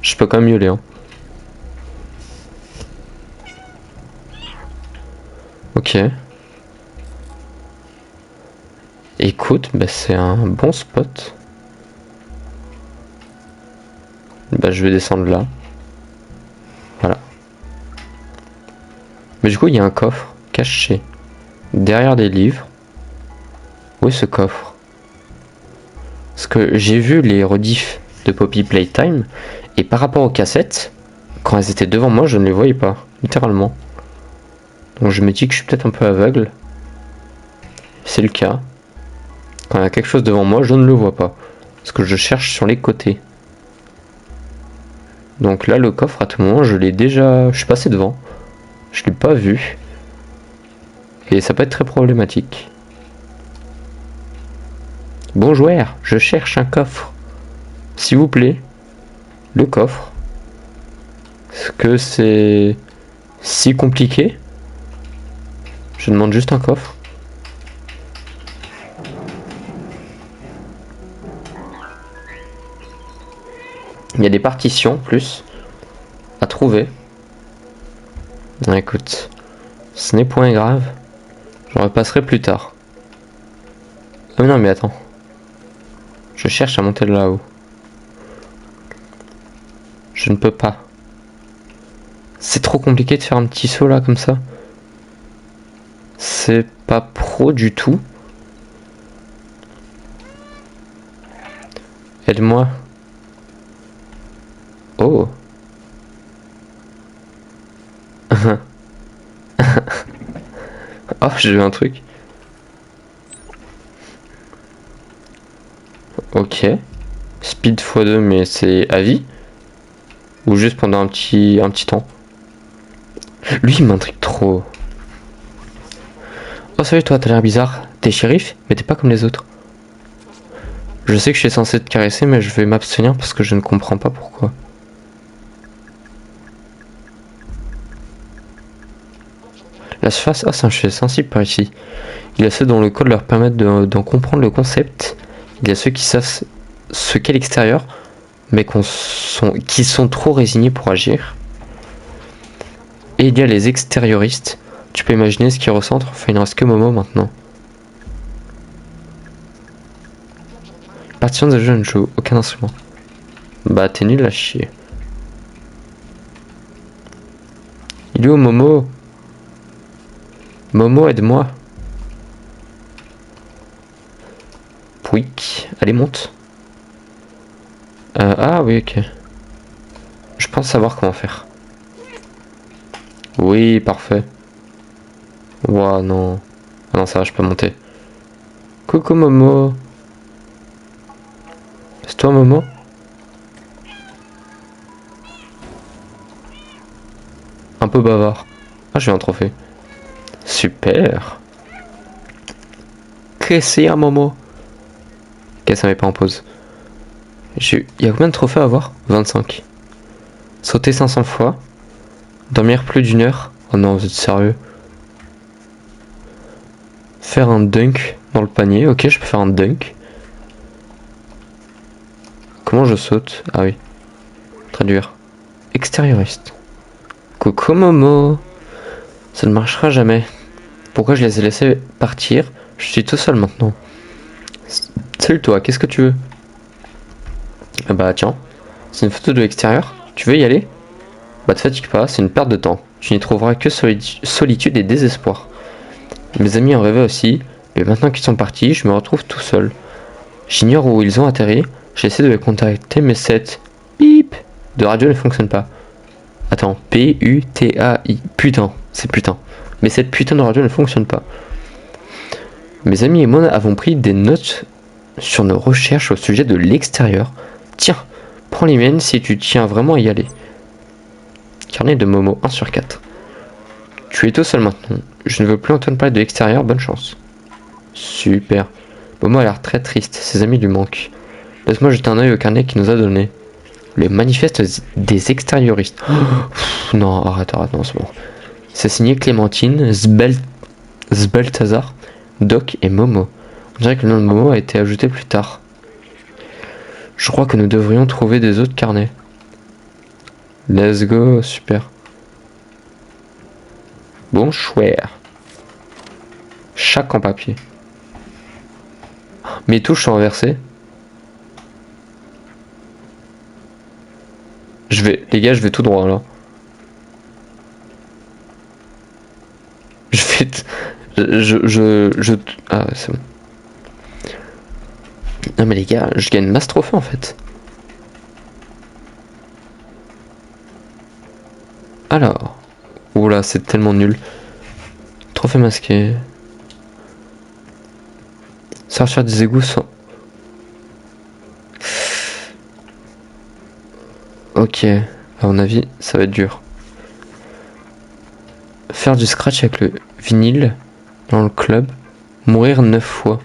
Je peux quand même miauler, hein. Ok. Écoute, bah c'est un bon spot. Bah je vais descendre là. Voilà. Mais du coup il y a un coffre caché derrière des livres. Où est ce coffre? Parce que j'ai vu les rediffs de Poppy Playtime et par rapport aux cassettes, quand elles étaient devant moi je ne les voyais pas, littéralement. Donc je me dis que je suis peut-être un peu aveugle. C'est le cas. Quand il y a quelque chose devant moi, je ne le vois pas. Parce que je cherche sur les côtés. Donc là, le coffre, à tout moment, je l'ai déjà... Je suis passé devant. Je l'ai pas vu. Et ça peut être très problématique. Bon joueur, je cherche un coffre. S'il vous plaît. Le coffre. Est-ce que c'est si compliqué? Je demande juste un coffre. Il y a des partitions, plus, à trouver. Écoute, ce n'est point grave. J'en repasserai plus tard. Oh non, mais attends. Je cherche à monter là-haut. Je ne peux pas. C'est trop compliqué de faire un petit saut là, comme ça. C'est pas pro du tout. Aide-moi. Oh. Oh, j'ai vu un truc. Ok. Speed x2, mais c'est à vie? Ou juste pendant un petit temps? Lui, il m'intrigue trop. Oh, salut, toi, t'as l'air bizarre. T'es shérif, mais t'es pas comme les autres. Je sais que je suis censé te caresser, mais je vais m'abstenir parce que je ne comprends pas pourquoi. La surface, ah, c'est un sujet sensible par ici. Il y a ceux dont le code leur permet d'en comprendre le concept. Il y a ceux qui savent ce qu'est l'extérieur, mais qui sont trop résignés pour agir. Et il y a les extérioristes. Tu peux imaginer ce qu'ils ressentent. Enfin, il ne reste que Momo maintenant. Partition de jeu, je ne joue aucun instrument. Bah, t'es nul à chier. Il est où Momo? Momo, aide-moi. Pouic. Allez, monte. Ah oui, ok. Je pense savoir comment faire. Oui, parfait. Ouah, non. Ah non, ça va, je peux monter. Coucou Momo. C'est toi Momo? Un peu bavard. Ah, j'ai un trophée. Super. Qu'est-ce qu'il y a Momo? Ok, ça met pas en pause. Il y a combien de trophées à avoir? 25. Sauter 500 fois. Dormir plus d'une heure. Oh non, vous êtes sérieux? Faire un dunk dans le panier. Ok, je peux faire un dunk. Comment je saute? Ah oui. Traduire. Extérioriste. Coucou Momo. Ça ne marchera jamais. Pourquoi je les ai laissés partir? Je suis tout seul maintenant. Salut toi, qu'est-ce que tu veux? Ah bah tiens, c'est une photo de l'extérieur. Tu veux y aller? Bah te fatigue pas, c'est une perte de temps. Tu n'y trouveras que solitude et désespoir. Mes amis en rêvaient aussi, mais maintenant qu'ils sont partis, je me retrouve tout seul. J'ignore où ils ont atterri, j'essaie de les contacter, mais cette bip de radio ne fonctionne pas. Attends, P-U-T-A-I. Putain, c'est putain. Mais cette putain de radio ne fonctionne pas. Mes amis et moi avons pris des notes sur nos recherches au sujet de l'extérieur. Tiens, prends les miennes si tu tiens vraiment à y aller. Carnet de Momo 1 sur 4. Tu es tout seul maintenant. Je ne veux plus entendre parler de l'extérieur, bonne chance. Super. Momo a l'air très triste, ses amis lui manquent. Laisse-moi jeter un œil au carnet qu'il nous a donné. Le manifeste des extérioristes. Oh, non, arrête, non, c'est bon. C'est signé Clémentine, Sbeltazar, Doc et Momo. On dirait que le nom de Momo a été ajouté plus tard. Je crois que nous devrions trouver des autres carnets. Let's go, super. Bon chouette. Chaque en papier. Mes touches sont inversées. Les gars, je vais tout droit là. Ah, c'est bon. Non mais les gars, je gagne masse trophée en fait. Alors. Oula, c'est tellement nul. Trophée masqué. Sortir des égouts sans... Ok, à mon avis, ça va être dur. Faire du scratch avec le vinyle dans le club. Mourir 9 fois.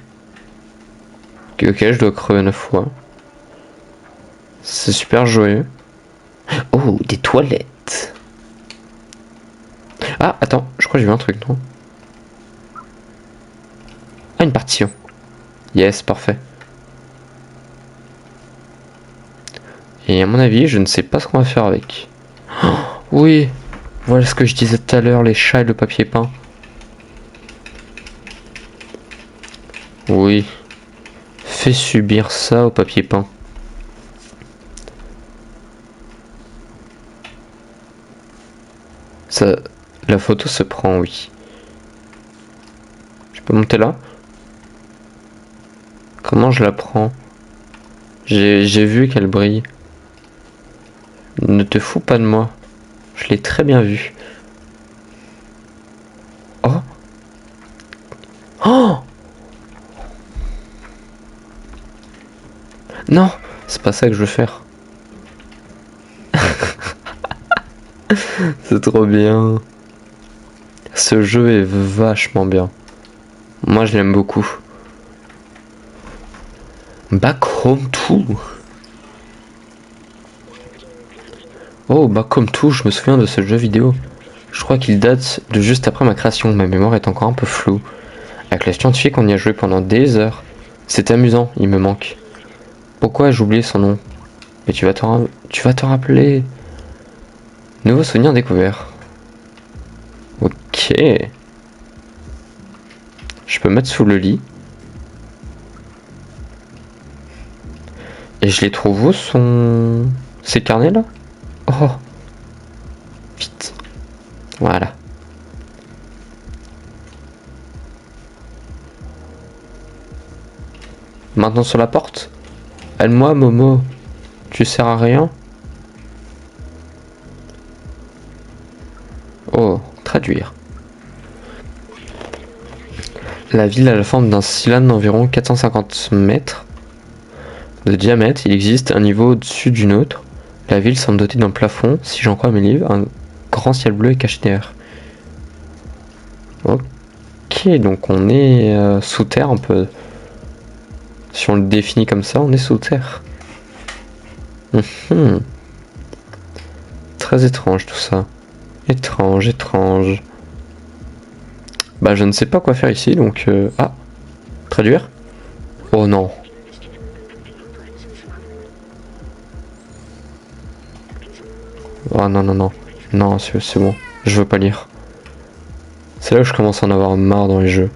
Ok, je dois crever 9 fois. C'est super joyeux. Oh, des toilettes. Ah, attends, je crois que j'ai vu un truc, non? Ah, une partition. Yes, parfait. Et à mon avis, je ne sais pas ce qu'on va faire avec. Oh, oui, voilà ce que je disais tout à l'heure, les chats et le papier peint. Oui. Fais subir ça au papier peint. Ça, la photo se prend, oui. Je peux monter là? Comment je la prends? J'ai vu qu'elle brille. Ne te fous pas de moi. Je l'ai très bien vu. Oh! Oh! Non! C'est pas ça que je veux faire. C'est trop bien. Ce jeu est vachement bien. Moi, je l'aime beaucoup. Back Home 2. Oh, Back Home 2, je me souviens de ce jeu vidéo. Je crois qu'il date de juste après ma création. Ma mémoire est encore un peu floue. Avec les scientifiques, on y a joué pendant des heures. C'était amusant, il me manque. Pourquoi ai-je oublié son nom? Mais tu vas te rappeler. Nouveau souvenir découvert. Ok. Je peux mettre sous le lit. Et je les trouve où ces carnets là? Oh. Vite. Voilà. Maintenant sur la porte. Aide-moi, Momo. Tu sers à rien? Oh, traduire. La ville a la forme d'un cylindre d'environ 450 mètres de diamètre. Il existe un niveau au-dessus d'une autre. La ville semble dotée d'un plafond, si j'en crois mes livres. Un grand ciel bleu est caché derrière. Ok, donc on est sous terre un peu. Si on le définit comme ça, on est sous terre. Très étrange tout ça. Étrange, étrange. Bah je ne sais pas quoi faire ici, donc... Ah, traduire? Oh non. Oh non, non, non. Non, c'est bon. Je veux pas lire. C'est là où je commence à en avoir marre dans les jeux.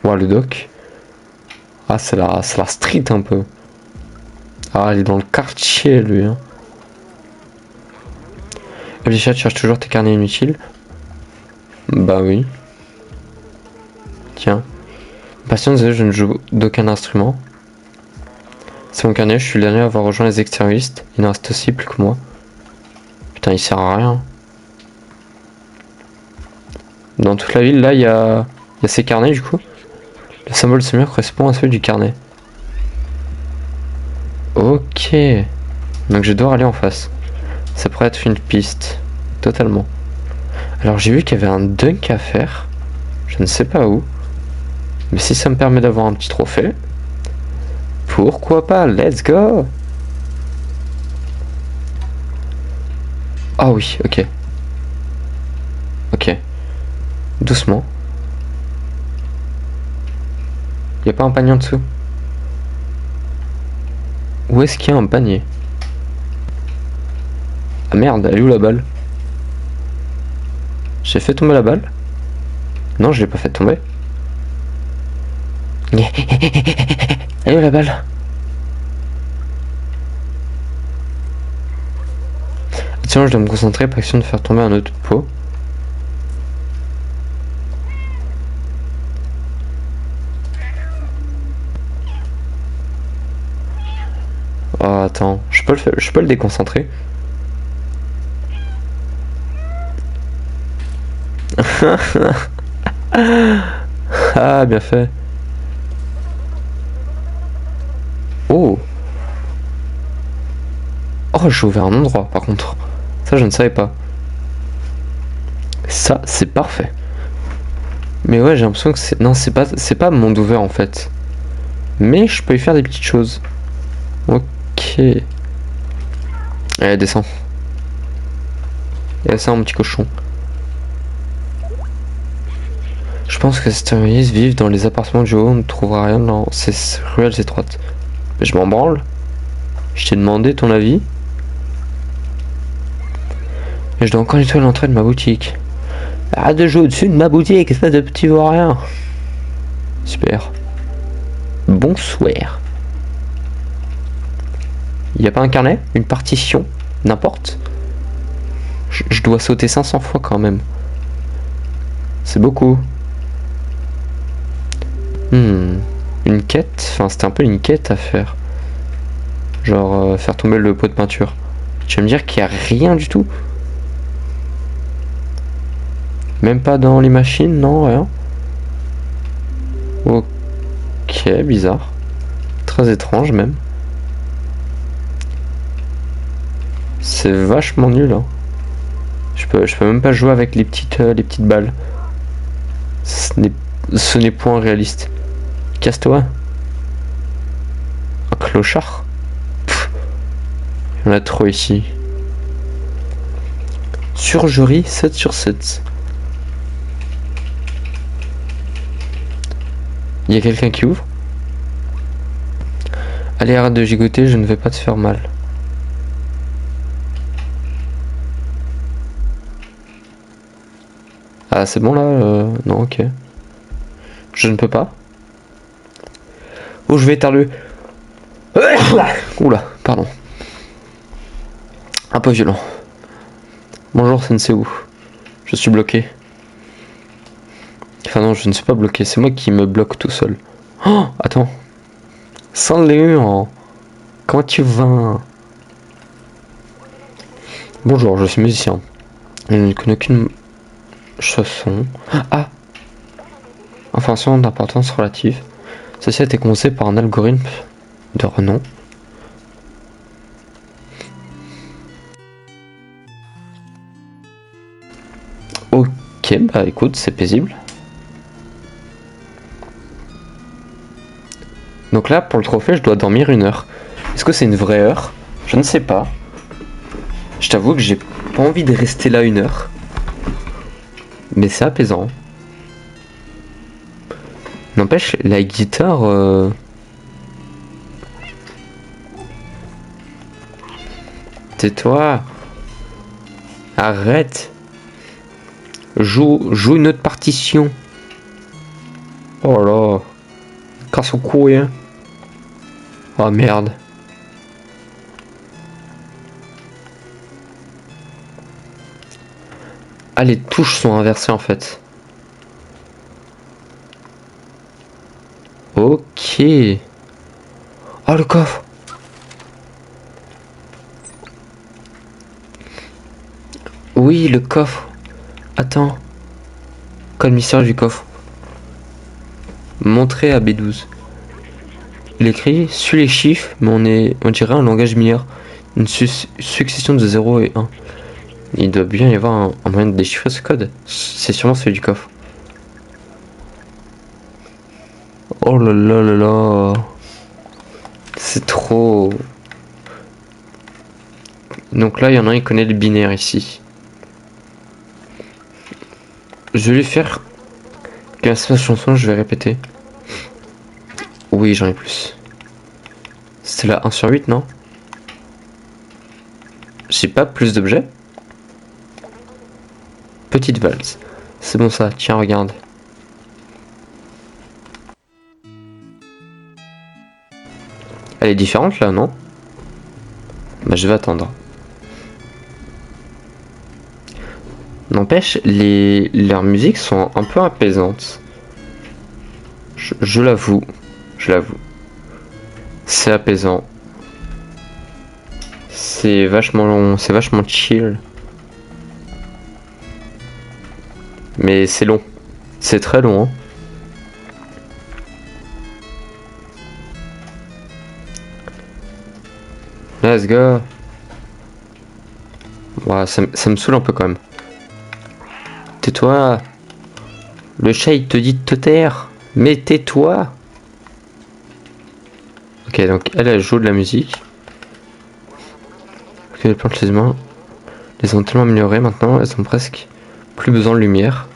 Ouais, le doc. Ah, c'est la street un peu. Ah, il est dans le quartier, lui. Hein. Alicia, tu cherches toujours tes carnets inutiles? Bah oui. Tiens. Patience, je ne joue d'aucun instrument. C'est mon carnet, je suis le dernier à avoir rejoint les extérioristes. Il en reste aussi plus que moi. Putain, il sert à rien. Dans toute la ville, là, il y a ces carnets, du coup. Le symbole de ce mur correspond à celui du carnet. Ok. Donc je dois aller en face. Ça pourrait être une piste. Totalement. Alors j'ai vu qu'il y avait un dunk à faire. Je ne sais pas où. Mais si ça me permet d'avoir un petit trophée, pourquoi pas? Let's go! Ah oui, ok. Ok. Doucement. Y a pas un panier en dessous? Où est-ce qu'il y a un panier? Ah merde, elle est où la balle? J'ai fait tomber la balle? Non, je l'ai pas fait tomber. Elle est où la balle? Tiens, je dois me concentrer, pas question de faire tomber un autre pot. Oh, attends, je peux le déconcentrer. Ah, bien fait. Oh. Oh, j'ai ouvert un endroit, par contre. Ça, je ne savais pas. Ça, c'est parfait. Mais ouais, j'ai l'impression que c'est... Non, c'est pas monde ouvert, en fait. Mais je peux y faire des petites choses. Ok. Allez, descends. Et ça, mon petit cochon. Je pense que ces terroristes vivent dans les appartements du haut, on ne trouvera rien dans ces ruelles étroites. Mais je m'en branle. Je t'ai demandé ton avis. Et je dois encore nettoyer l'entrée de ma boutique. Arrête de jouer au-dessus de ma boutique, espèce de petit vaurien. Super. Bonsoir. Y a pas un carnet? Une partition? N'importe. Je dois sauter 500 fois quand même. C'est beaucoup. Une quête? Enfin, c'était un peu une quête à faire. Genre, faire tomber le pot de peinture. Tu vas me dire qu'il n'y a rien du tout? Même pas dans les machines, non, rien. Ok, bizarre. Très étrange même. C'est vachement nul, hein. Je peux même pas jouer avec les petites balles. Ce n'est point réaliste. Casse-toi. Un clochard. Pff, il y en a trop ici. Surgerie 7 sur 7. Il y a quelqu'un qui ouvre. Allez, arrête de gigoter, je ne vais pas te faire mal. Ah, c'est bon là non, ok. Je ne peux pas. Oh, je vais éternuer. Oula, pardon. Un peu violent. Bonjour, Sensei. Je suis bloqué. Enfin non, je ne suis pas bloqué, c'est moi qui me bloque tout seul. Oh, attends. Salut, comment tu vas? Bonjour, je suis musicien. Je ne connais aucune chanson. Ah! Information d'importance relative. Ceci a été conçu par un algorithme de renom. Ok, bah écoute, c'est paisible. Donc là, pour le trophée, je dois dormir 1 heure. Est-ce que c'est une vraie heure? Je ne sais pas. Je t'avoue que j'ai pas envie de rester là 1 heure. Mais c'est apaisant. N'empêche, la guitare... Tais-toi. Arrête. Joue une autre partition. Oh là. Casse au couille. Hein. Oh merde. Ah, les touches sont inversées en fait. Ok. Oh, le coffre. Oui, le coffre. Attends. Code mystérieux du coffre. Montré à B12. Il écrit suit les chiffres, mais on dirait un langage mineur. Une succession de 0 et 1. Il doit bien y avoir un moyen de déchiffrer ce code. C'est sûrement celui du coffre. Oh là là là là. C'est trop. Donc là, il y en a un qui connaît le binaire ici. Je vais lui faire qu'à cette chanson, je vais répéter. Oui, j'en ai plus. c'est la 1 sur 8, non? J'ai pas plus d'objets? Petite valse. C'est bon ça, tiens, regarde. Elle est différente là, non? Bah je vais attendre. N'empêche, leurs musiques sont un peu apaisantes. Je l'avoue. Je l'avoue. C'est apaisant. C'est vachement chill. Mais c'est long. C'est très long, hein. Let's go. Ouais, ça me saoule un peu quand même. Tais-toi. Le chat il te dit de te taire. Mais tais-toi. Ok, donc elle joue de la musique. Ok, les plantes, les humains les ont tellement améliorées maintenant, elles ont presque plus besoin de lumière.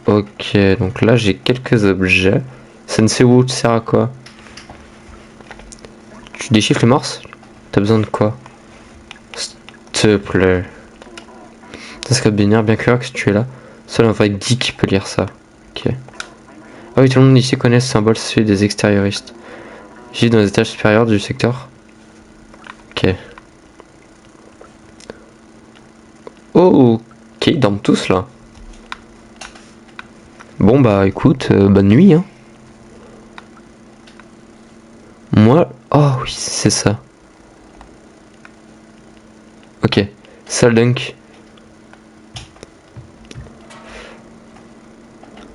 Ok, donc là j'ai quelques objets. Sensei-Wu, tu sers à quoi? Tu déchiffres les morses? T'as besoin de quoi? S'il te plaît. Ça serait binaire, bien clair que tu es là. Seul un vrai geek peut lire ça. Ok. Ah oui, tout le monde ici connaît ce symbole, c'est celui des extérioristes. J'y dans les étages supérieurs du secteur. Ok. Oh, ok, ils dorment tous là. Bon bah écoute, bonne nuit hein. Moi, oh oui, c'est ça. Ok, salle dunk.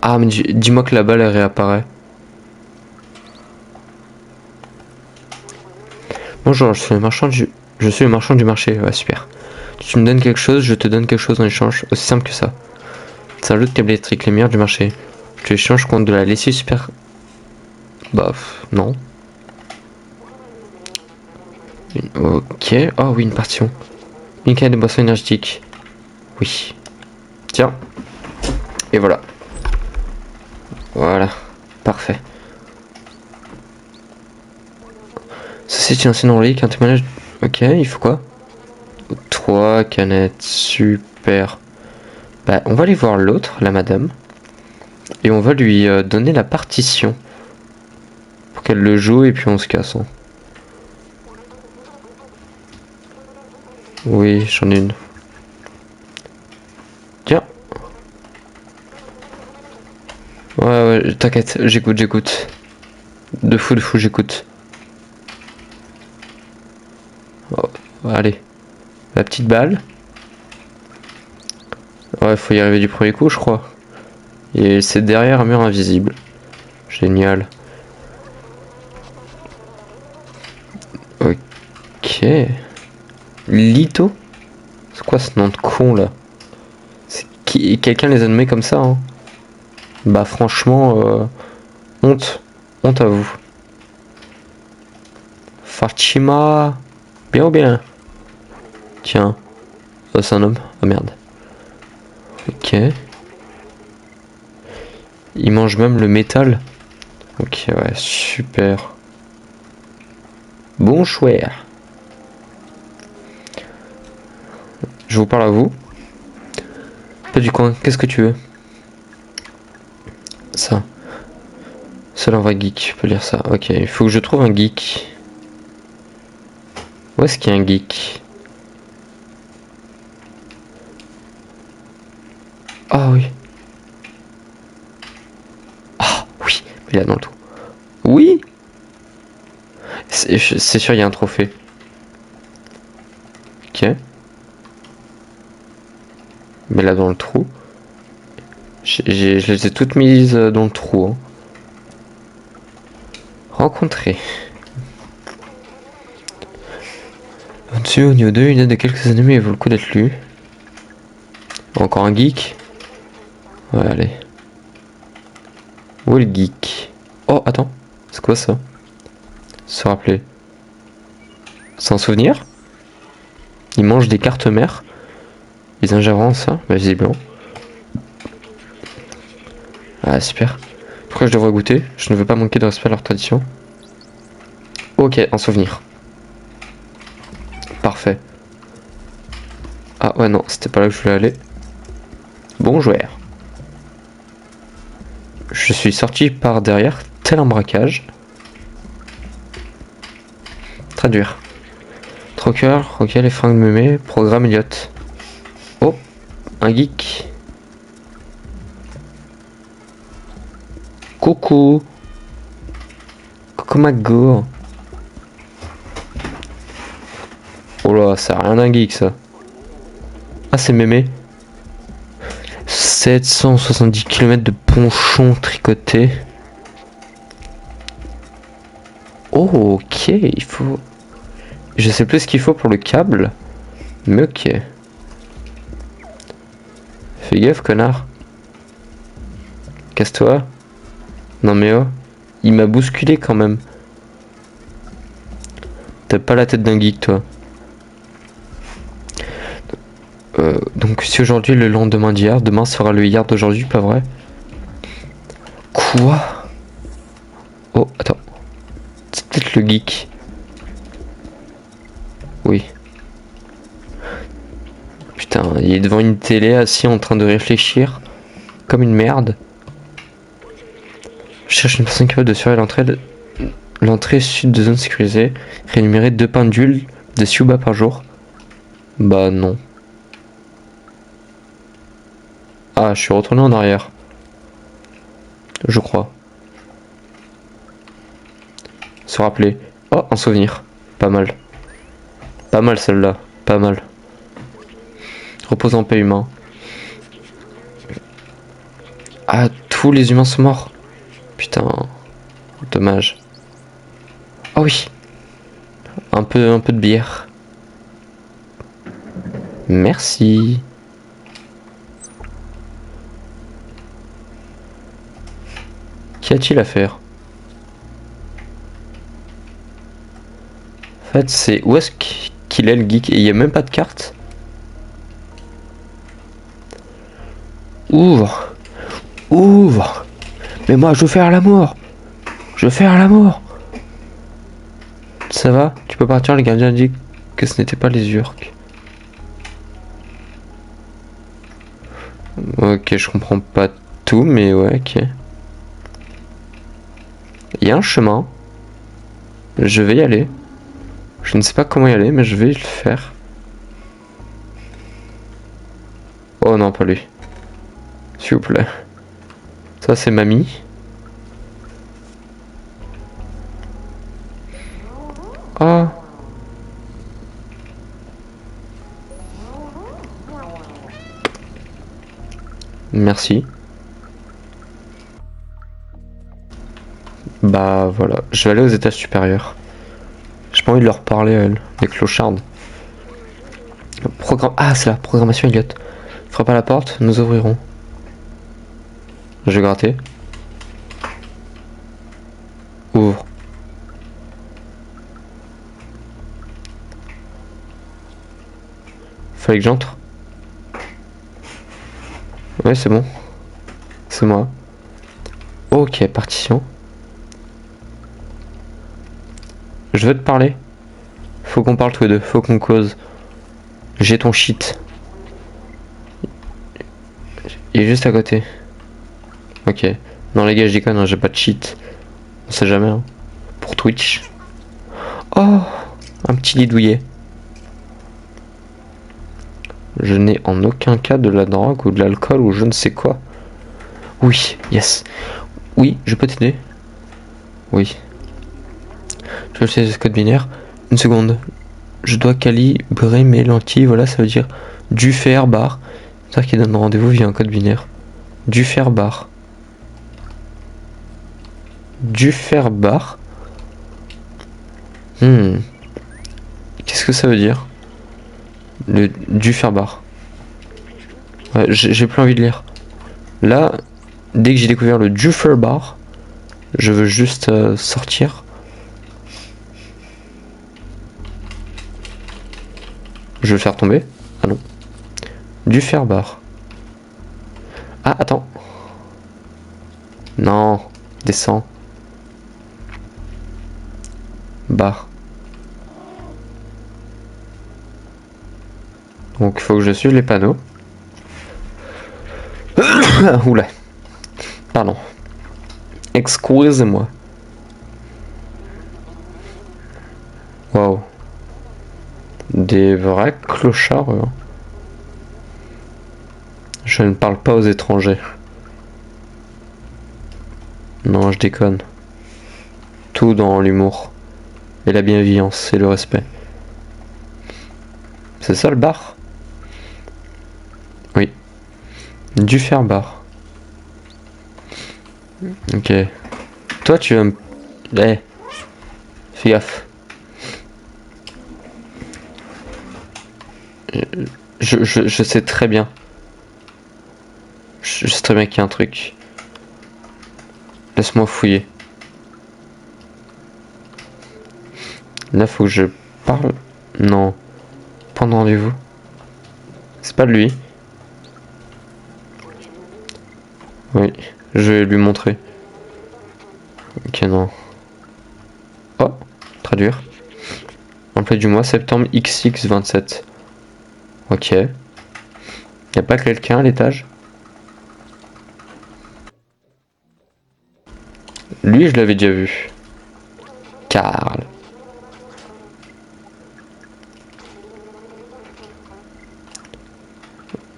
Ah mais dis-moi que la balle elle réapparaît. Bonjour, je suis le marchand du marché. Ouais, super. Tu me donnes quelque chose, je te donne quelque chose en échange. Aussi simple que ça. C'est un lot de câbles électriques, les meilleurs du marché. Tu échanges contre de la lessive super. Bah, non. Ok. Oh oui, une partition. Une canne de boisson énergétique. Oui. Tiens. Et voilà. Voilà. Parfait. Ceci est une ancienne relique, un témoignage. Ok, il faut quoi? 3 canettes. Super. Bah, on va aller voir l'autre, la madame. Et on va lui donner la partition. Pour qu'elle le joue et puis on se casse. Hein. Oui, j'en ai une. Tiens. Ouais, t'inquiète, j'écoute. De fou, j'écoute. Oh, allez. La petite balle. Ouais, faut y arriver du premier coup, je crois. Et c'est derrière un mur invisible. Génial. Ok. Lito? C'est quoi ce nom de con là? Quelqu'un les a nommés comme ça, hein? Bah franchement, honte. Honte à vous. Fatima. Bien ou bien? Tiens. Oh, c'est un homme. Ah merde. Ok. Il mange même le métal. Ok, ouais, super. Bon chouette. Je vous parle à vous. Pas du coin, qu'est-ce que tu veux? Ça. Seul un vrai geek peut lire ça. Ok, il faut que je trouve un geek. Où est-ce qu'il y a un geek? Ah oui. Ah oui, il est là dans le trou. Oui. C'est sûr, il y a un trophée. Ok. Mais là dans le trou. Je les ai toutes mises dans le trou. Hein. Rencontrer. Au-dessus, au niveau 2, il date de quelques années mais il vaut le coup d'être lu. Encore un geek. Ouais, allez. Où est le geek? Oh, attends. C'est quoi ça? Se rappeler. C'est un souvenir? Il mange des cartes mères. Les ingérants, ça? Bah, visiblement. Ah, super. crois que je devrais goûter. Je ne veux pas manquer de respect à leur tradition. Ok, un souvenir. Parfait. Ah ouais non, c'était pas là que je voulais aller. Bon joueur. Je suis sorti par derrière, tel un braquage. Traduire. Troqueur, ok, les fringues mémé, programme Elliot. Oh, un geek. Coucou. Coucou Mago. Oh là, ça a rien d'un geek ça. Ah, c'est mémé. 770 km de ponchon tricoté. Oh, ok, il faut... Je sais plus ce qu'il faut pour le câble. Mais ok. Fais gaffe, connard. Casse-toi. Non mais oh. Il m'a bousculé quand même. T'as pas la tête d'un geek, toi. Donc si aujourd'hui est le lendemain d'hier, demain sera le hier d'aujourd'hui, pas vrai? Quoi? Oh, attends. C'est peut-être le geek. Oui. Putain, il est devant une télé assis en train de réfléchir. Comme une merde. Je cherche une personne capable de surveiller l'entrée sud de zone sécurisée. Rémunérer 2 pains d'huile de Siuba par jour. Bah non. Ah, je suis retourné en arrière. Je crois. Se rappeler. Oh, un souvenir. Pas mal. Pas mal celle-là. Pas mal. Repose en paix humain. Ah, tous les humains sont morts. Putain. Dommage. Ah oui. Un peu de bière. Merci. Qu'y a-t-il à faire? En fait, c'est... Où est-ce qu'il est le geek? Et il n'y a même pas de carte? Ouvre. Ouvre. Mais moi, je veux faire l'amour. Je veux faire l'amour. Ça va? Tu peux partir, le gardien dit que ce n'était pas les Urks. Ok, je comprends pas tout, mais ouais, ok. Il y a un chemin. Je vais y aller. Je ne sais pas comment y aller, mais je vais le faire. Oh non, pas lui. S'il vous plaît. Ça, c'est mamie. Oh. Merci. Bah voilà, je vais aller aux étages supérieurs. J'ai pas envie de leur parler à elles, les clochardes. Ah, c'est la programmation Elliot. Frappe à la porte, nous ouvrirons. Je vais gratter. Ouvre. Fallait que j'entre. Ouais, c'est bon. C'est moi. Ok, partition. Je veux te parler. Faut qu'on parle tous les deux, faut qu'on cause. J'ai ton shit. Il est juste à côté. Ok. Non les gars, je déconne, hein, j'ai pas de cheat. On sait jamais, hein. Pour Twitch. Oh, un petit lit douillet. Je n'ai en aucun cas de la drogue ou de l'alcool ou je ne sais quoi. Oui, yes. Oui, je peux t'aider. Oui. Je vais essayer ce code binaire. Une seconde. Je dois calibrer mes lentilles. Voilà, ça veut dire du fer bar. C'est ça qui donne rendez-vous via un code binaire. Du fer bar. Du fer bar. Qu'est-ce que ça veut dire? Du fer bar. Ouais, j'ai plus envie de lire. Là, dès que j'ai découvert le Jufer bar, je veux juste sortir. Je vais le faire tomber. Ah non. Du fer bar. Ah, attends. Non. Descends. Bar. Donc il faut que je suive les panneaux. Oula. Pardon. Excusez-moi. Waouh. Des vrais clochards. Je ne parle pas aux étrangers. Non, je déconne. Tout dans l'humour. Et la bienveillance et le respect. C'est ça le bar? Oui. Du faire bar. Ok. Toi tu vas me... Eh. Fais gaffe. Je sais très bien. Je sais très bien qu'il y a un truc. Laisse-moi fouiller. Là, faut que je parle. Non. Point de rendez-vous. C'est pas de lui. Oui. Je vais lui montrer. Ok, non. Oh. Traduire. Emploi du mois, septembre XX27. Ok. Y'a pas quelqu'un à l'étage? Lui, je l'avais déjà vu. Karl.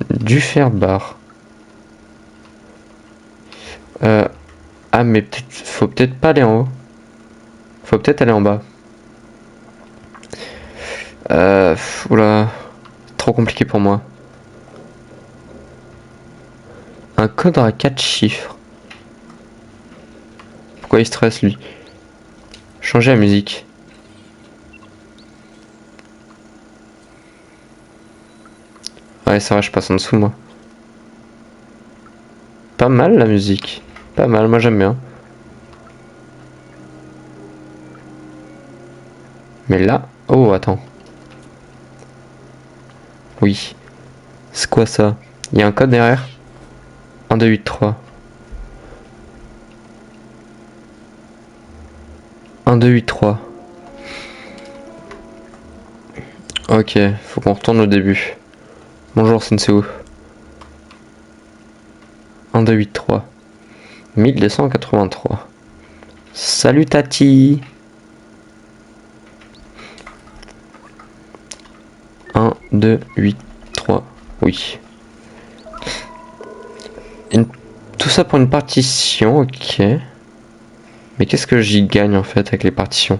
Du faire bar. Ah, mais faut peut-être pas aller en haut. Faut peut-être aller en bas. Oula. Trop compliqué pour moi. Un code à 4 chiffres. Pourquoi il stresse lui? Changer la musique. Ouais, ça va, je passe en dessous moi. Pas mal la musique. Pas mal, moi j'aime bien. Mais là... Oh, attends. Oui. C'est quoi ça? Il y a un code derrière? 1, 2, 8, 3. 1, 2, 8, 3. Ok, faut qu'on retourne au début. Bonjour Sensei. 1, 2, 8, 3. 1283. Salut Tati. 1, 2, 8, 3. Oui. Tout ça pour une partition, ok. Mais qu'est-ce que j'y gagne en fait avec les partitions?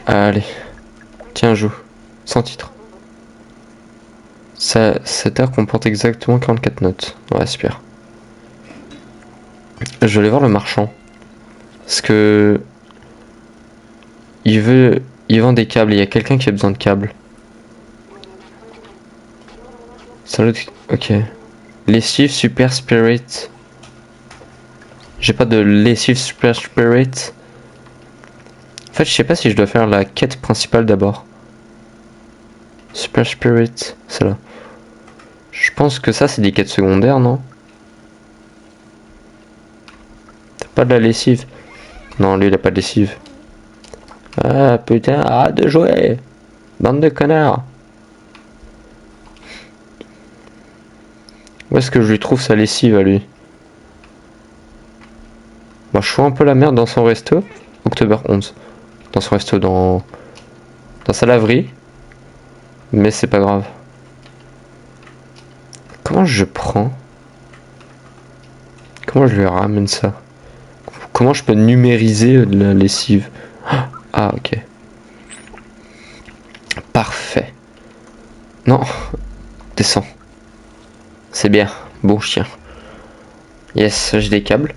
Allez. Tiens, joue. Sans titre. Cette air comporte exactement 44 notes. Ouais, super. Je vais aller voir le marchand. Parce que... Il vend des câbles. Il y a quelqu'un qui a besoin de câbles. Salut. Ok. Lessive Super Spirit. J'ai pas de lessive Super Spirit. En fait, je sais pas si je dois faire la quête principale d'abord. Super Spirit, c'est là. Je pense que ça, c'est des quêtes secondaires, non? T'as pas de la lessive? Non, lui, il a pas de lessive. Ah, putain, arrête de jouer! Bande de connards! Où est-ce que je lui trouve sa lessive à lui? Moi, je fous un peu la merde dans son resto. Octobre 11. Dans son resto, dans sa laverie. Mais c'est pas grave. Comment je prends? Comment je lui ramène ça? Comment je peux numériser la lessive? Ah, ok. Parfait. Non. Descends. C'est bien. Bon chien. Yes, j'ai des câbles.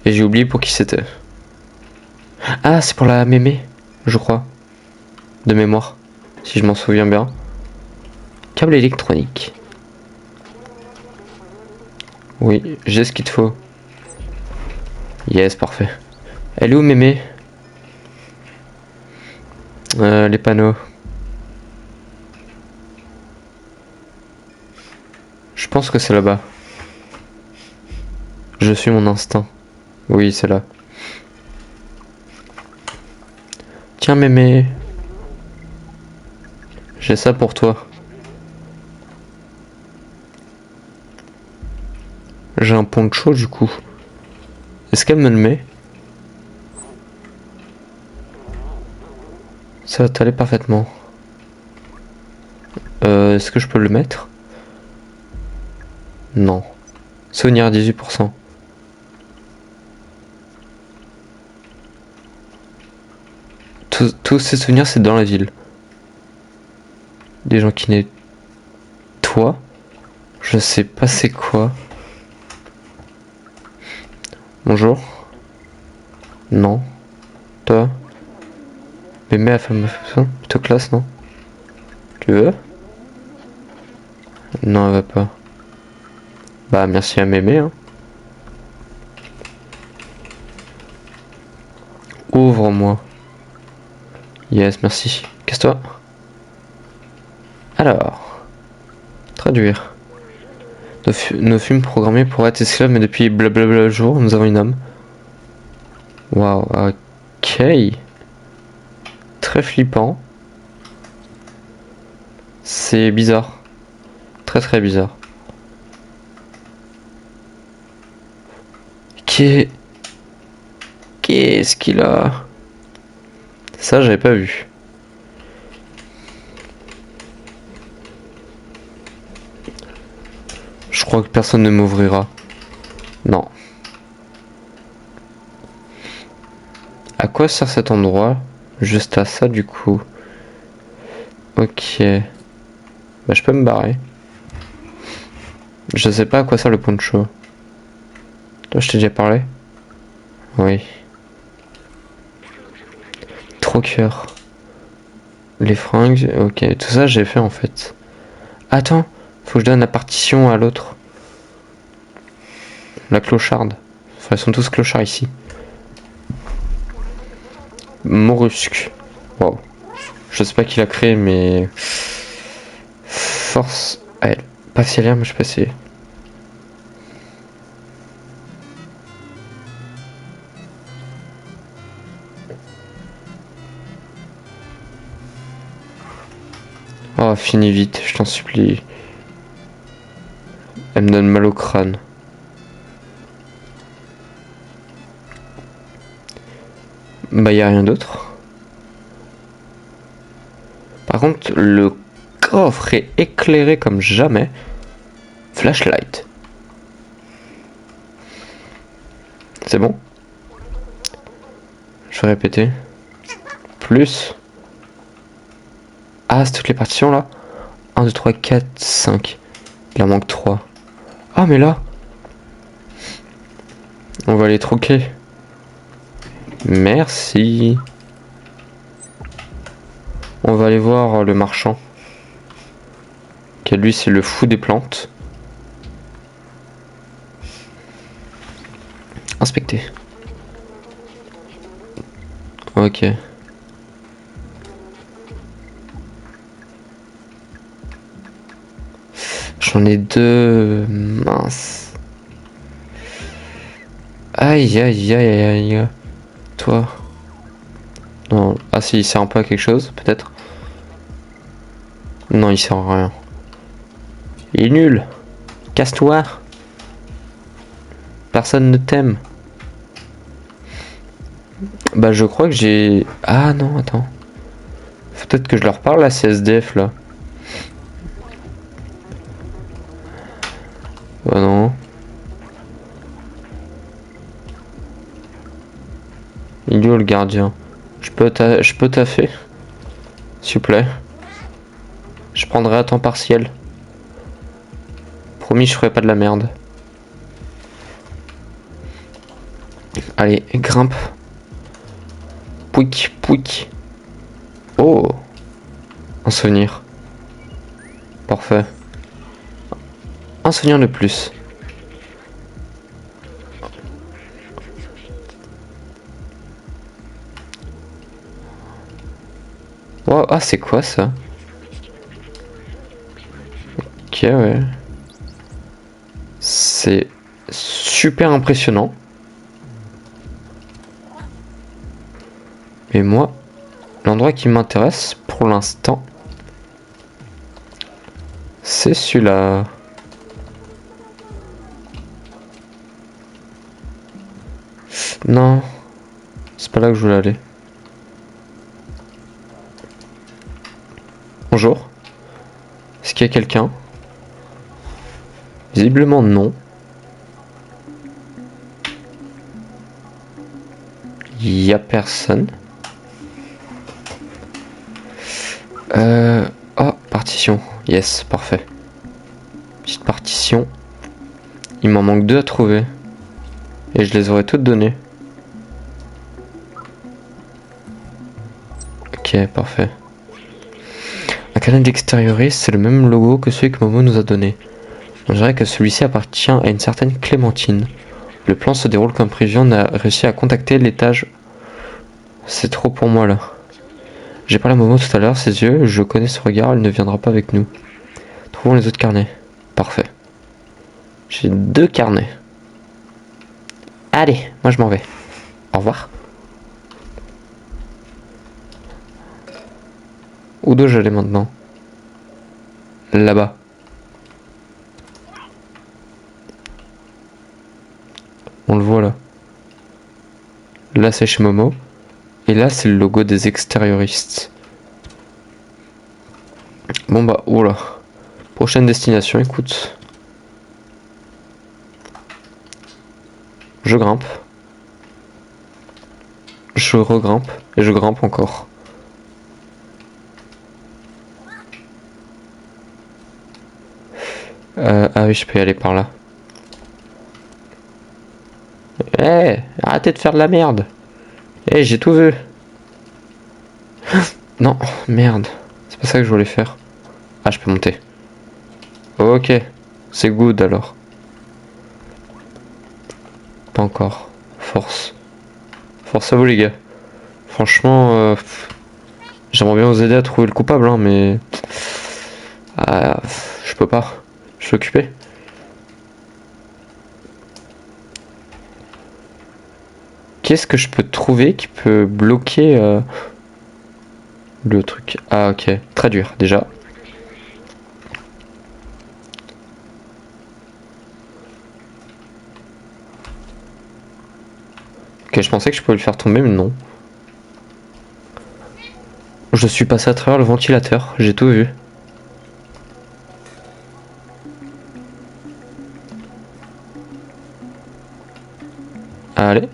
Et j'ai oublié pour qui c'était. Ah, c'est pour la mémé, je crois. De mémoire. Si je m'en souviens bien. Câble électronique. Oui, j'ai ce qu'il te faut. Yes, parfait. Elle est où mémé? Les panneaux. Je pense que c'est là-bas. Je suis mon instinct. Oui, c'est là. Tiens, mémé. J'ai ça pour toi. J'ai un poncho du coup. Est-ce qu'elle me le met? Ça va t'aller parfaitement. Est-ce que je peux le mettre? Non. Souvenir à 18%. Tous ces souvenirs, c'est dans la ville. Des gens qui nettoient. Je sais pas c'est quoi. Bonjour. Non. Toi. Mémé a fait ça. Plutôt classe, non? Tu veux? Non, elle va pas. Bah, merci à Mémé, hein. Ouvre-moi. Yes, merci. Casse-toi. Alors. Traduire. Nos films programmés pour être esclaves, mais depuis blablabla jour, nous avons une âme. Waouh, ok. Très flippant. C'est bizarre. Très très bizarre. Qu'est-ce qu'il a? Ça, j'avais pas vu. Je crois que personne ne m'ouvrira. Non. À quoi sert cet endroit? Juste à ça, du coup. Ok. Bah, je peux me barrer. Je sais pas à quoi sert le poncho. Toi, je t'ai déjà parlé? Oui. Trop cœur. Les fringues, ok. Tout ça, j'ai fait en fait. Attends, faut que je donne la partition à l'autre. La clocharde. Enfin, ils sont tous clochards ici. Morusque. Wow. Je sais pas qui l'a créé, mais. Force. Elle. Pas si l'air, mais je peux essayer. Oh, finis vite, je t'en supplie. Elle me donne mal au crâne. Bah, y a rien d'autre. Par contre, le coffre est éclairé comme jamais. Flashlight. C'est bon? Je vais répéter. Plus. Ah, c'est toutes les partitions là? 1, 2, 3, 4, 5. Il en manque 3. Ah, mais là. On va les troquer. Merci. On va aller voir le marchand. Qui lui, c'est le fou des plantes. Inspecter. Ok. J'en ai deux. Mince. Aïe aïe aïe aïe aïe. Toi. Non. Ah si, il sert un peu à quelque chose, peut-être. Non, il sert à rien. Il est nul. Casse-toi. Personne ne t'aime. Bah je crois que j'ai... Ah non, attends. Faut peut-être que je leur parle à ces SDF là. Bah non. Il est où le gardien? Je peux taffer? S'il vous plaît. Je prendrai à temps partiel. Promis, je ferai pas de la merde. Allez, grimpe. Pouic, pouic. Oh, un souvenir. Parfait. Un souvenir de plus. Wow, ah, c'est quoi ça? Ok, ouais. C'est super impressionnant. Et moi, l'endroit qui m'intéresse pour l'instant, c'est celui-là. Non, c'est pas là que je voulais aller. Bonjour. Est-ce qu'il y a quelqu'un? Visiblement non. Il y a personne. Oh, partition. Yes, parfait. Petite partition. Il m'en manque 2 à trouver. Et je les aurais toutes données. Ok, parfait. Un carnet d'extérioriste, c'est le même logo que celui que Momo nous a donné. On dirait que celui-ci appartient à une certaine Clémentine. Le plan se déroule comme prévu, on a réussi à contacter l'étage. C'est trop pour moi là. J'ai parlé à Momo tout à l'heure, ses yeux, je connais ce regard, elle ne viendra pas avec nous. Trouvons les autres carnets. Parfait. J'ai 2 carnets. Allez, moi je m'en vais. Au revoir. Où dois-je aller maintenant? Là-bas. On le voit là. Là c'est chez Momo. Et là c'est le logo des extérioristes. Bon bah, oula. Prochaine destination, écoute. Je grimpe. Je regrimpe. Et je grimpe encore. Ah oui, je peux y aller par là. Eh, arrêtez de faire de la merde. Eh, j'ai tout vu. Non, merde. C'est pas ça que je voulais faire. Ah, je peux monter. Ok, c'est good alors. Pas encore. Force. Force à vous les gars. Franchement, j'aimerais bien vous aider à trouver le coupable, hein, mais... Ah, je peux pas. Je suis occupé. Qu'est-ce que je peux trouver qui peut bloquer le truc? Ah ok, traduire déjà. Ok, je pensais que je pouvais le faire tomber, mais non. Je suis passé à travers le ventilateur, j'ai tout vu. Allez.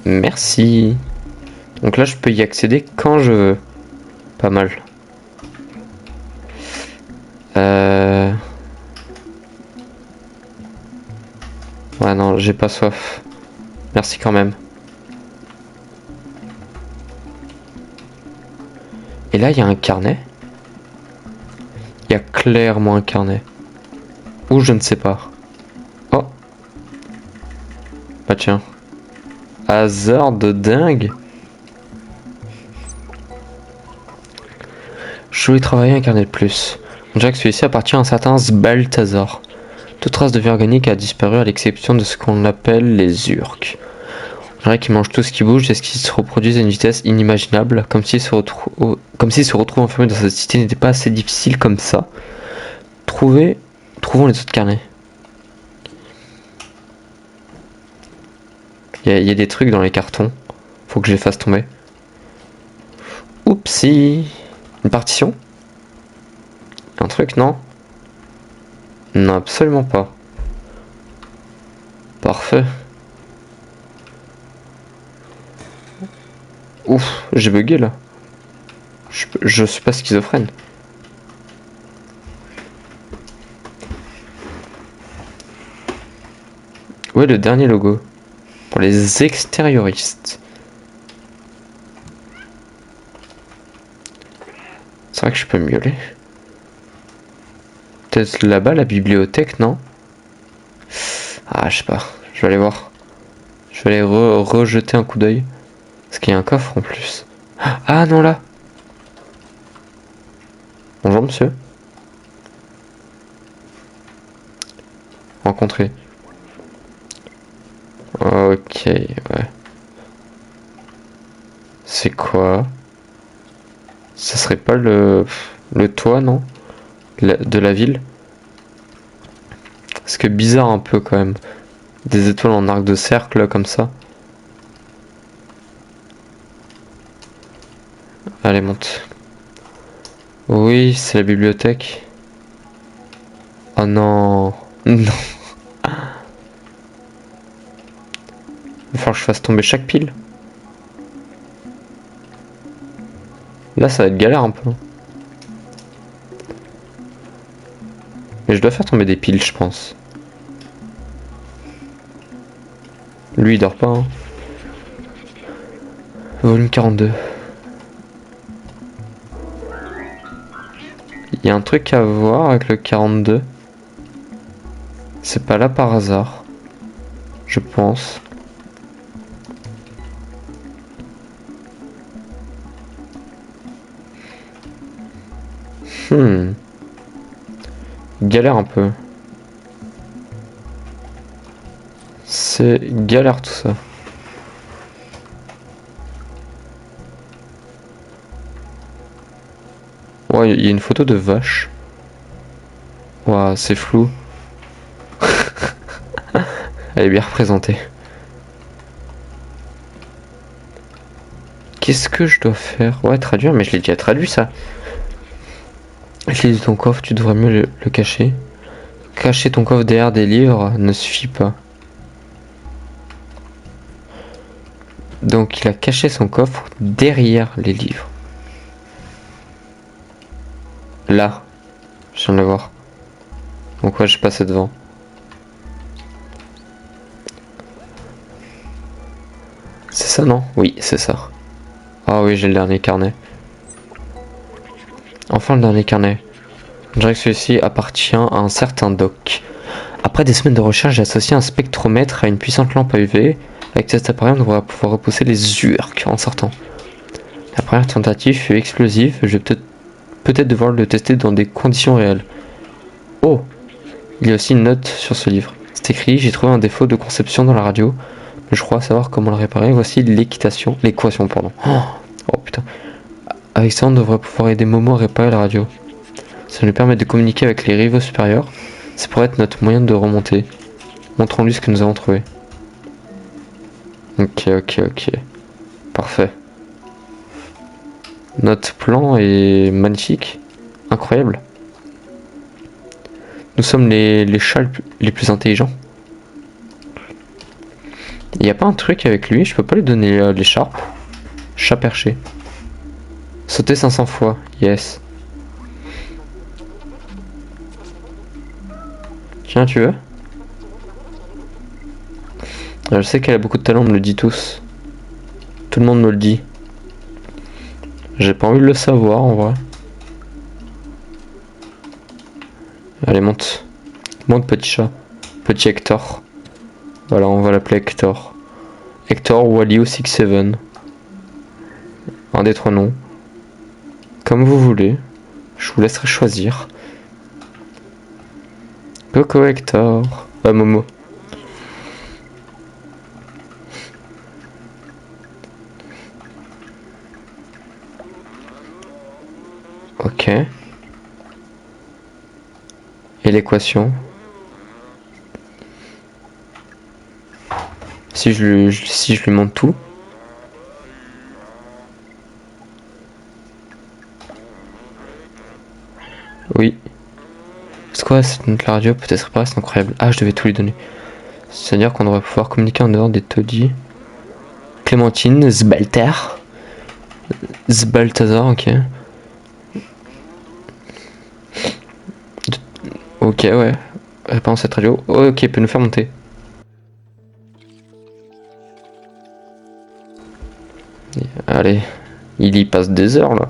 Merci. Donc là, je peux y accéder quand je veux. Pas mal. Ouais, non, j'ai pas soif. Merci quand même. Et là, il y a un carnet. Il y a clairement un carnet. Ou je ne sais pas. Oh. Bah tiens. Hasard de dingue. Je voulais travailler un carnet de plus. On dirait que celui-ci appartient à un certain Balthazar. Toute trace de vie organique a disparu à l'exception de ce qu'on appelle les urques. On dirait qu'ils mangent tout ce qui bouge et ce qui se reproduisent à une vitesse inimaginable, comme s'ils se retrouvent enfermés dans cette cité n'était pas assez difficile comme ça. Trouvons les autres carnets. Il y a des trucs dans les cartons. Faut que je les fasse tomber. Oupsie. Une partition? Un truc, non? Non, absolument pas. Parfait. Ouf, j'ai bugué là. Je suis pas schizophrène. Où est le dernier logo? Pour les extérioristes. C'est vrai que je peux miauler. Peut-être là-bas, la bibliothèque, non? Ah, je sais pas. Je vais aller voir. Je vais aller rejeter un coup d'œil. Parce qu'il y a un coffre en plus. Ah non, là. Bonjour, monsieur. rencontrer. Ok, ouais. C'est quoi? Ça serait pas le toit, non? De la ville? Parce que bizarre un peu quand même. Des étoiles en arc de cercle comme ça. Allez, monte. Oui, c'est la bibliothèque. Oh non. Non. Il va falloir que je fasse tomber chaque pile. Là, ça va être galère un peu. Mais je dois faire tomber des piles, je pense. Lui, il dort pas, hein. Volume 42. Il y a un truc à voir avec le 42. C'est pas là par hasard. Je pense. Galère un peu. C'est galère tout ça. Ouais, il y a une photo de vache. Ouah, c'est flou. Elle est bien représentée. Qu'est-ce que je dois faire? Ouais, traduire, mais je l'ai déjà traduit ça. Utilise ton coffre, tu devrais mieux le cacher. Cacher ton coffre derrière des livres ne suffit pas. Donc il a caché son coffre derrière les livres. Là, je viens de le voir. Donc ouais, je passais devant. C'est ça, non? Oui, c'est ça. Ah oui, j'ai le dernier carnet. Enfin le dernier carnet. On dirait que celui-ci appartient à un certain Doc. Après des semaines de recherche, j'ai associé un spectromètre à une puissante lampe à UV. Avec cet appareil, on devrait pouvoir repousser les urques en sortant. La première tentative fut explosive. Je vais peut-être devoir le tester dans des conditions réelles. Oh! Il y a aussi une note sur ce livre. C'est écrit: j'ai trouvé un défaut de conception dans la radio. Mais je crois savoir comment le réparer. Voici l'équation, pardon. Oh putain. Avec ça, on devrait pouvoir aider Momo à réparer la radio. Ça nous permet de communiquer avec les rivaux supérieurs. Ça pourrait être notre moyen de remonter. Montrons-lui ce que nous avons trouvé. Ok. Parfait. Notre plan est magnifique. Incroyable. Nous sommes les chats les plus intelligents. Il n'y a pas un truc avec lui? Je peux pas lui donner l'écharpe. Chat perché. Sauter 500 fois. Yes. Tiens, tu veux? Je sais qu'elle a beaucoup de talent, on me le dit tous. Tout le monde me le dit. J'ai pas envie de le savoir en vrai. Allez, monte. Monte, petit chat. Petit Hector. Voilà, on va l'appeler Hector. Hector Wally 67. Un des trois noms. Comme vous voulez. Je vous laisserai choisir. Coco Hector. Momo. Ok. Et l'équation? Si je lui montre tout. Oui. C'est quoi cette note la radio? Peut-être pas, c'est incroyable. Ah, je devais tout lui donner. C'est-à-dire qu'on devrait pouvoir communiquer en dehors des taudis. Clémentine, Zbalthazar, ok. Ok, ouais. Réponse cette radio. Ok, peut nous faire monter. Allez, il y passe des heures là.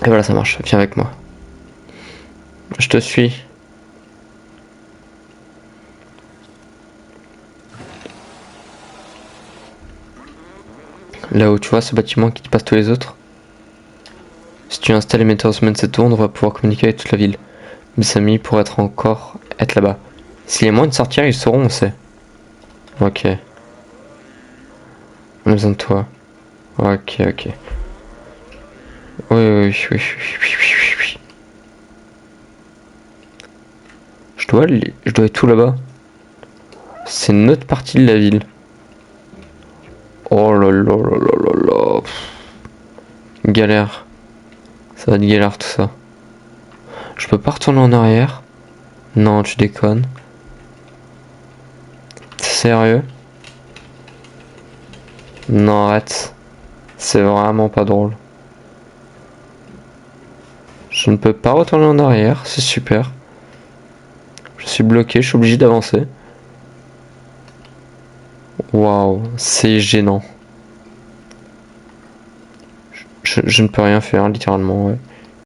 Et voilà, ça marche. Viens avec moi. Je te suis. Là où tu vois ce bâtiment qui dépasse tous les autres. Si tu installes les metteurs de semaine cette tour, on devrait pouvoir communiquer avec toute la ville. Mes amis pourraient être là-bas. S'il y a moyen de sortir, ils sauront, on sait. Ok. On a besoin de toi. Ok, ok. Oui, oui, oui, oui, oui, oui, oui. Je dois être tout là-bas. C'est une autre partie de la ville. Oh là là là là là là. Galère. Ça va être galère tout ça. Je peux pas retourner en arrière. Non, tu déconnes. Sérieux? Non, arrête. C'est vraiment pas drôle. Je ne peux pas retourner en arrière, c'est super. Je suis bloqué, je suis obligé d'avancer. Waouh, c'est gênant. Je ne peux rien faire, littéralement, ouais.